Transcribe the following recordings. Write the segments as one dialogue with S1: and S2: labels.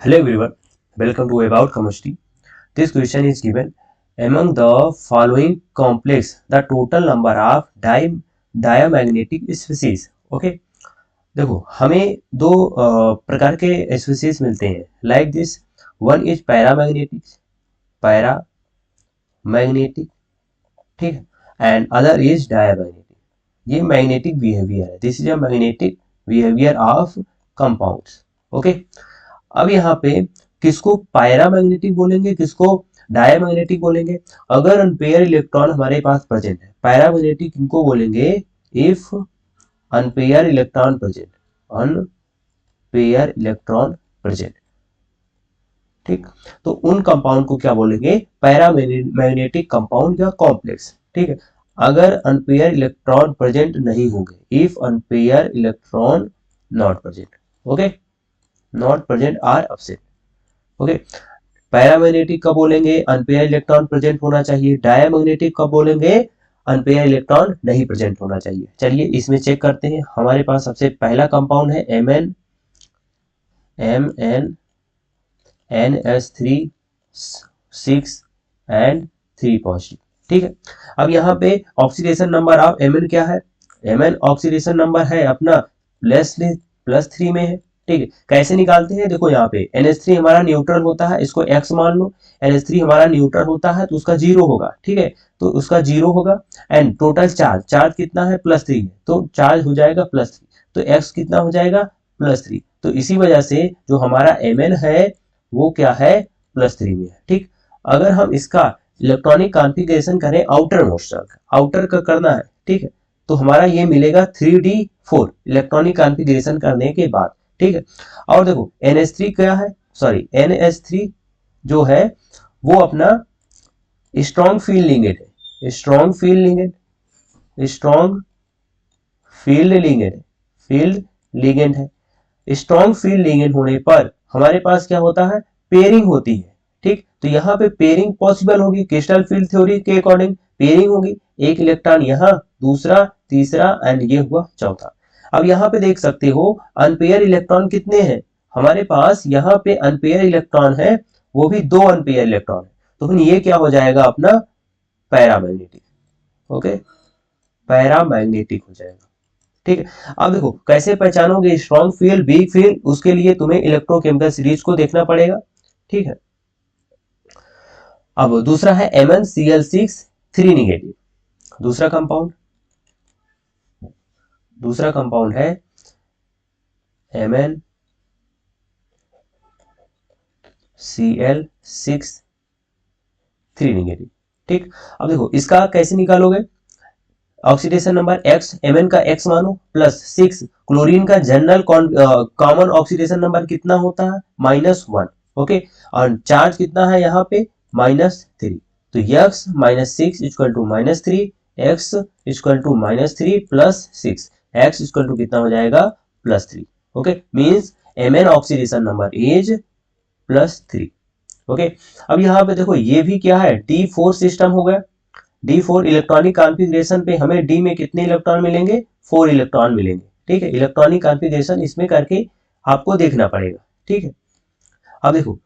S1: Hello everyone, welcome to About Chemistry. This question is given among the following complex the total number of diamagnetic species. Okay, देखो हमें दो प्रकार के species मिलते हैं like this. One is paramagnetic, ठीक है, एंड अदर इज डायमैग्नेटिक. ये मैग्नेटिक बिहेवियर है. This is a magnetic behaviour of compounds. Okay, अब यहाँ पे किसको पैरामैग्नेटिक बोलेंगे, किसको डायमैग्नेटिक बोलेंगे. अगर अनपेयर इलेक्ट्रॉन हमारे पास प्रेजेंट है, पैरामैग्नेटिक इनको बोलेंगे if unpaired electron present, unpaired electron present. ठीक, तो उन कंपाउंड को क्या बोलेंगे, पैरामैग्नेटिक कंपाउंड या कॉम्प्लेक्स. ठीक है, अगर अनपेयर इलेक्ट्रॉन प्रेजेंट नहीं होंगे, if unpaired electron not present. Okay, not present or absent. Okay, paramagnetic कब बोलेंगे, अनपेयर इलेक्ट्रॉन प्रेजेंट होना चाहिए. डायमैग्नेटिक कब बोलेंगे, अनपेयर इलेक्ट्रॉन नहीं प्रेजेंट होना चाहिए. चलिए इसमें चेक करते हैं. हमारे पास सबसे पहला कंपाउंड है MnNS3 6 एंड 3 पॉजिटिव. ठीक है, अब यहाँ पे ऑक्सीडेशन नंबर ऑफ Mn क्या है, Mn ऑक्सीडेशन नंबर है अपना +3 में है. ठीक है, कैसे निकालते हैं, देखो यहाँ पे NH3 हमारा न्यूट्रल होता है, इसको x मान लो. NH3 हमारा न्यूट्रल होता है तो उसका 0 होगा. ठीक है, तो उसका 0 होगा. एंड टोटल चार्ज कितना है, +3 है, तो चार्ज हो जाएगा +3, तो x कितना हो जाएगा, +3. तो इसी वजह से जो हमारा Mn है वो क्या है, +3 में है. ठीक, अगर हम इसका इलेक्ट्रॉनिक कॉन्फ़िगरेशन करें आउटर मोस्ट, आउटर का करना है, ठीक है, तो हमारा ये मिलेगा 3d4 इलेक्ट्रॉनिक कॉन्फ़िगरेशन करने के बाद. ठीक है, और देखो NH3 क्या है, सॉरी NH3 जो है वो अपना स्ट्रॉन्ग फील्ड लिगेंड है, स्ट्रॉन्ग फील्ड लिगेंड है. स्ट्रॉन्ग फील्ड लिगेंड होने पर हमारे पास क्या होता है, पेयरिंग होती है. ठीक, तो यहाँ पे पेयरिंग पॉसिबल होगी, क्रिस्टल फील्ड थ्योरी के अकॉर्डिंग पेयरिंग होगी. एक इलेक्ट्रॉन यहाँ, दूसरा, तीसरा एंड ये हुआ चौथा. अब यहाँ पे देख सकते हो अनपेयर इलेक्ट्रॉन कितने हैं हमारे पास, यहाँ पे अनपेयर इलेक्ट्रॉन है, वो भी 2 अनपेयर इलेक्ट्रॉन है. तो फिर ये क्या हो जाएगा अपना पैरामैग्नेटिक. ओके, पैरामैग्नेटिक हो जाएगा. ठीक है, अब देखो कैसे पहचानोगे स्ट्रॉन्ग फील्ड वीक फील्ड, उसके लिए तुम्हें इलेक्ट्रोकेमिकल सीरीज को देखना पड़ेगा. ठीक है, अब दूसरा है MnCl6 3 नेगेटिव. दूसरा कंपाउंड है MnCl6 3 नेगेटिव. ठीक, अब देखो इसका कैसे निकालोगे, ऑक्सीडेशन नंबर x, Mn का x मानो प्लस 6, क्लोरीन का जनरल कॉमन ऑक्सीडेशन नंबर कितना होता है, -1. ओके, और चार्ज कितना है यहाँ पे, -3. तो x -6 equal to -3, x equal to -3 plus 6, x equal to कितना हो जाएगा, +3. Okay, means Mn oxidation number is +3. Okay, अब यहाँ पे देखो ये भी क्या है, D4 सिस्टम हो गया. D4 इलेक्ट्रॉनिक कॉन्फ़िगरेशन पे हमें D में कितने इलेक्ट्रॉन मिलेंगे, 4 इलेक्ट्रॉन मिलेंगे. ठीक है, इलेक्ट्रॉनिक कॉन्फ़िगरेशन इसमें करके आपको देखना पड़ेगा. ठीक है, अब देखो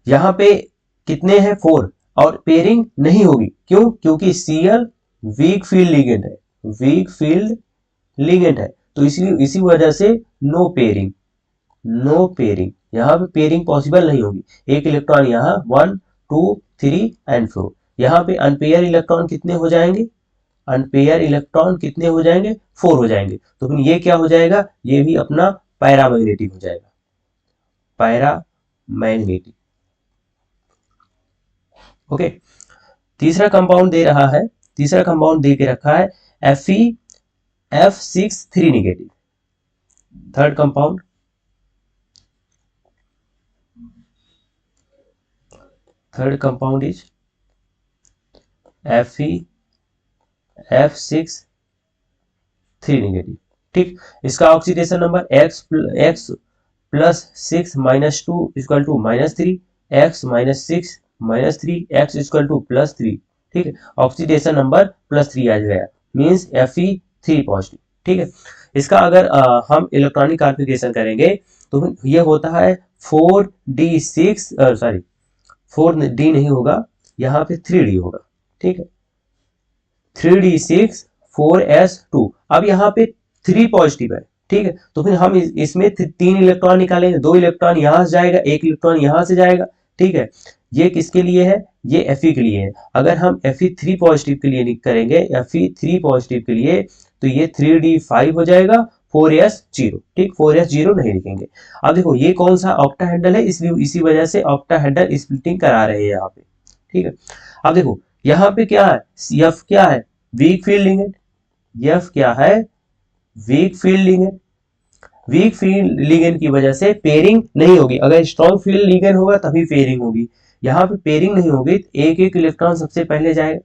S1: यहाँ पे कितने हैं, 4, और पेयरिंग नहीं होगी. क्यों, क्योंकि Cl वीक फील्ड लिगेंड है, तो इसी वजह से नो पेयरिंग. यहाँ पे पेयरिंग पॉसिबल नहीं होगी. एक इलेक्ट्रॉन यहाँ 1 2 3 एंड 4. यहाँ पे अनपेयर इलेक्ट्रॉन कितने हो जाएंगे, 4 हो जाएंगे. तो फिर ये क्या हो जाएगा, ये भी अपना पैरामैग्नेटिक हो जाएगा, पैरामैग्नेटिक. ओके, तीसरा कंपाउंड दे के रखा है Fe(F6) 3 negative. Third compound is Fe(F6) 3 negative. ठीक, इसका oxidation number x plus 6 -2 equal to -3, x -6 -3, x equal to +3. ठीक है, ऑक्सीडेशन नंबर +3 आ गया, मीन्स Fe3 पॉजिटिव. ठीक है, इसका अगर हम इलेक्ट्रॉनिक कॉन्फ़िगरेशन करेंगे तो ये होता है 4d6 सॉरी 4d नहीं होगा, यहाँ पे 3d होगा, ठीक है, 3d6 4s2। अब यहाँ पे 3 पॉजिटिव है, ठीक है, तो फिर हम इसमें 3 इलेक्ट्रॉन निकालेंगे, 2 इलेक्ट्रॉन यहाँ से जाएगा, 1 इलेक्ट्रॉन यहाँ से जाएगा, ठीक है। ये किसके लिए है, ये Fe के लिए है। अगर हम Fe3 पॉजिटिव के लिए करेंगे, Fe3 पॉजिटिव के लिए, तो ये 3d5 हो जाएगा, 4s0, ठीक, 4s0 नहीं लिखेंगे। अब देखो ये कौन सा ऑक्टाहेड्रल है, इसलिए इसी वजह से ऑक्टाहेड्रल स्प्लिटिंग करा रहे हैं यहाँ पे, ठीक है। अब देखो यहाँ पे क्या है, F क्या है, वीक फील्ड लिगेंड, F क्या है, weak field ligand. Weak field ligand की वजह से पेयरिंग नहीं होगी, अगर स्ट्रॉन्ग फील्ड लिगेंड होगा तभी पेयरिंग होगी। यहाँ पे पेयरिंग नहीं होगी, एक एक इलेक्ट्रॉन सबसे पहले जाएगा,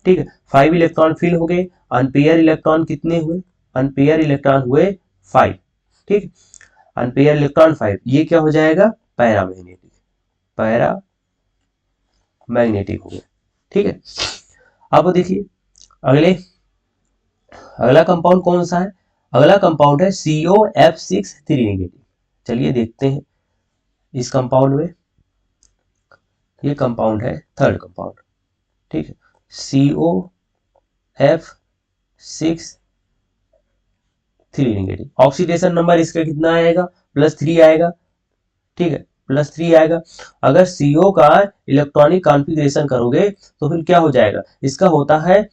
S1: ठीक है। 5 इलेक्ट्रॉन फिल हो गए, अनपेयर इलेक्ट्रॉन कितने हुए, अनपेयर इलेक्ट्रॉन हुए 5, ठीक, अनपेयर इलेक्ट्रॉन 5, ये क्या हो जाएगा, पैरामैग्नेटिक, पैरामैग्नेटिक हो गया, ठीक है। अब देखिए अगला कंपाउंड कौन सा है, अगला कंपाउंड है COF6 नेगेटिव। चलिए देखते हैं इस कंपाउंड में, ये कंपाउंड है थर्ड कंपाउंड, ठीक है, COF6 नेगेटिव। ऑक्सीडेशन नंबर इसका कितना आएगा, +3 आएगा, ठीक है, +3 आएगा। अगर CO का इलेक्ट्रॉनिक कॉन्फ़िगरेशन करोगे तो फिर क्या हो जाएगा, इसका होता है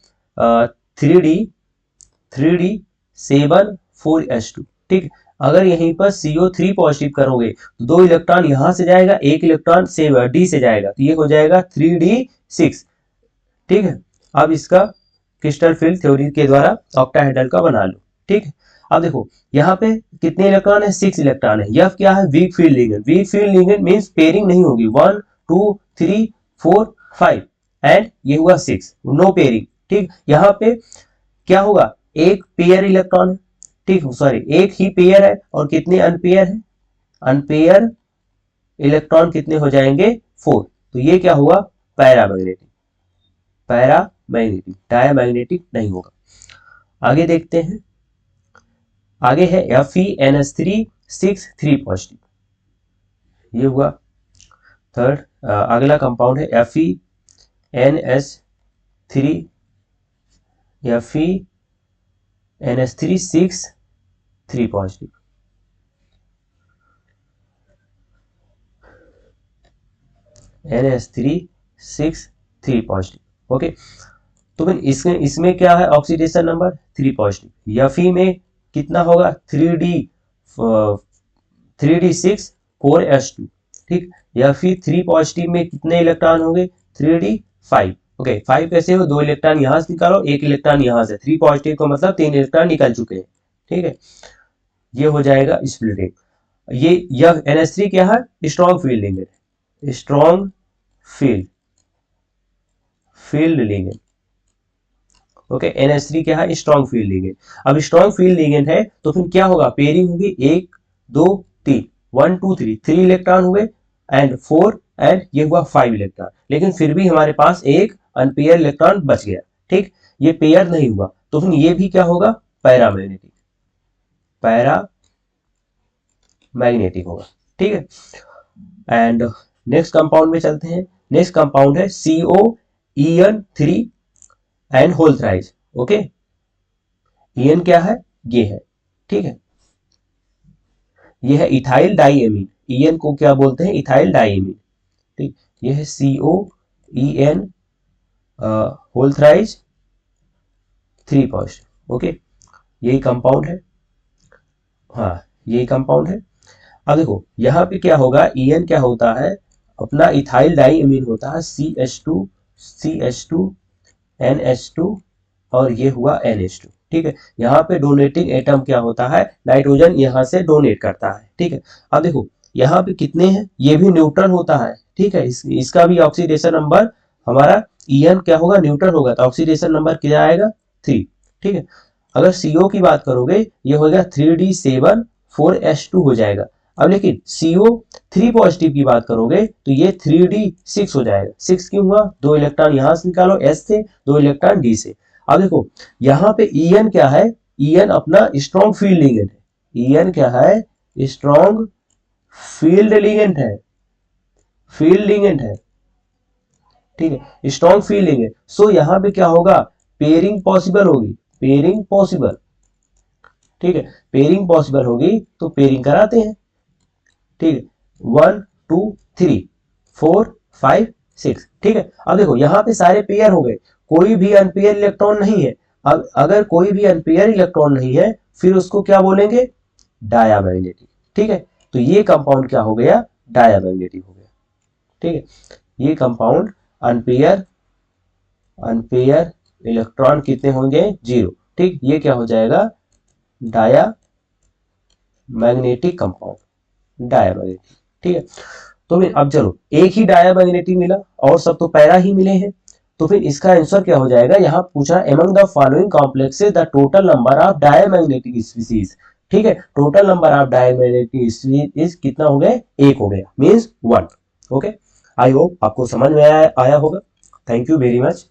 S1: 3d7 4s2, ठीक। अगर यहीं पर CO3 पॉजिटिव करोगे तो 2 इलेक्ट्रॉन यहां से जाएगा, 1 इलेक्ट्रॉन D से जाएगा, तो ये हो जाएगा 3d6, ठीक है। अब इसका क्रिस्टल फील्ड थ्योरी के द्वारा ऑक्टाहेड्रल का बना लो, ठीक है। अब देखो यहाँ पे कितने इलेक्ट्रॉन है, 6 इलेक्ट्रॉन है। यह क्या है, weak field ligand. Weak field ligand means pairing नहीं होगी, 1 2 3 4 5 एंड ये हुआ 6, नो पेयरिंग, ठीक। यहाँ पे क्या होगा, एक पेयर इलेक्ट्रॉन है, ठीक, सॉरी एक ही पेयर है, और कितने अनपेयर है, अनपेयर इलेक्ट्रॉन कितने हो जाएंगे, 4, तो ये क्या हुआ, पैरामैग्नेटिक, पैरामैग्नेटिक, डायमैग्नेटिक नहीं होगा। आगे देखते हैं, आगे है FeNH3 पॉजिटिव, ये हुआ थर्ड। अगला कंपाउंड है FeNH3 positive, NH3 positive, okay. तो फिर इसमें क्या है, ऑक्सीडेशन नंबर 3 पॉजिटिव। Fe में कितना होगा, 3d6 4s2, ठीक। Fe3 पॉजिटिव में कितने इलेक्ट्रॉन होंगे, 3d5, ओके। 5 कैसे हो, 2 इलेक्ट्रॉन यहां से निकालो, 1 इलेक्ट्रॉन यहां से, 3 पॉजिटिव का मतलब 3 इलेक्ट्रॉन निकल चुके हैं, ठीक है। ये हो जाएगा स्प्लिटिंग। यह NH3 क्या है, strong field ligand, strong field ligand, okay. NH3 क्या है, स्ट्रॉन्ग फील्ड लिगेंड। अब स्ट्रॉन्ग फील्ड लिगेंड है तो फिर क्या होगा, पेयरिंग होगी 1 2 3, 1 2 3 इलेक्ट्रॉन हुए एंड 4 एंड ये हुआ 5 इलेक्ट्रॉन, लेकिन फिर भी हमारे पास एक अनपेयर इलेक्ट्रॉन बच गया, ठीक। ये पेयर नहीं हुआ तो फिर ये भी क्या होगा, पैरामैग्नेटिक, पैरामैग्नेटिक होगा, ठीक है। एंड नेक्स्ट कंपाउंड में चलते हैं। नेक्स्ट कंपाउंड है COEN3 and whole thrice, okay. EN क्या है, ये है, ठीक है, ये है इथाइल डाइएमीन। EN को क्या बोलते हैं, इथाइल डाइएमीन, ठीक। ये है COEN whole thrice 3 positive, okay. यही कंपाउंड है, हाँ यही कंपाउंड है। अब देखो यहाँ पे क्या होगा, EN क्या होता है, अपना इथाइल डाइएमीन होता है, CH2 NH2 और ये हुआ NH2, ठीक है। यहाँ पे डोनेटिंग एटम क्या होता है, नाइट्रोजन यहाँ से डोनेट करता है, ठीक है। अब देखो यहाँ पे कितने हैं, ये भी न्यूट्रल होता है, ठीक है। इसका भी ऑक्सीडेशन नंबर हमारा EN क्या होगा, न्यूट्रल होगा, तो ऑक्सीडेशन नंबर क्या आएगा, 3, ठीक है। अगर CO की बात करोगे ये होगा 3d7 4s2 हो जाएगा। अब लेकिन CO3 पॉजिटिव की बात करोगे तो ये 3d6 हो जाएगा। 6 क्यों हुआ, 2 इलेक्ट्रॉन यहां से निकालो S से, 2 इलेक्ट्रॉन D से। अब देखो यहाँ पे EN क्या है, EN अपना स्ट्रॉन्ग फील्ड लिगेंड है। EN क्या है, स्ट्रॉन्ग फील्ड लिगेंड है, फील्ड लिगेंड है, ठीक है, स्ट्रॉन्ग फील्ड लिगेंड। सो यहां पे क्या होगा, पेयरिंग पॉसिबल होगी, पेयरिंग पॉसिबल, ठीक है, पेयरिंग पॉसिबल होगी तो पेयरिंग कराते हैं, ठीक है, 1 2 3 4 5 6, ठीक है। अब देखो यहाँ पे सारे पेयर हो गए, कोई भी अनपेयर इलेक्ट्रॉन नहीं है। अब अगर कोई भी अनपेयर इलेक्ट्रॉन नहीं है फिर उसको क्या बोलेंगे, डायामैग्नेटिक, ठीक है। तो ये कंपाउंड क्या हो गया, डायामैग्नेटिक हो गया, ठीक है। ये कंपाउंड अनपेयर, अनपेयर इलेक्ट्रॉन कितने होंगे, 0, ठीक, ये क्या हो जाएगा, डाया मैग्नेटिक कंपाउंड, डायामैग्नेटिक, ठीक है। तो फिर अब चलो, एक ही डायामैग्नेटिक मिला और सब तो पैरा ही मिले हैं, तो फिर इसका आंसर क्या हो जाएगा, यहां पूछा among the following complexes the total number of diamagnetic species, ठीक है, total number of diamagnetic species कितना हो गए, एक हो गया, मींस 1। ओके, आई होप आपको समझ में आया होगा। Thank you very much.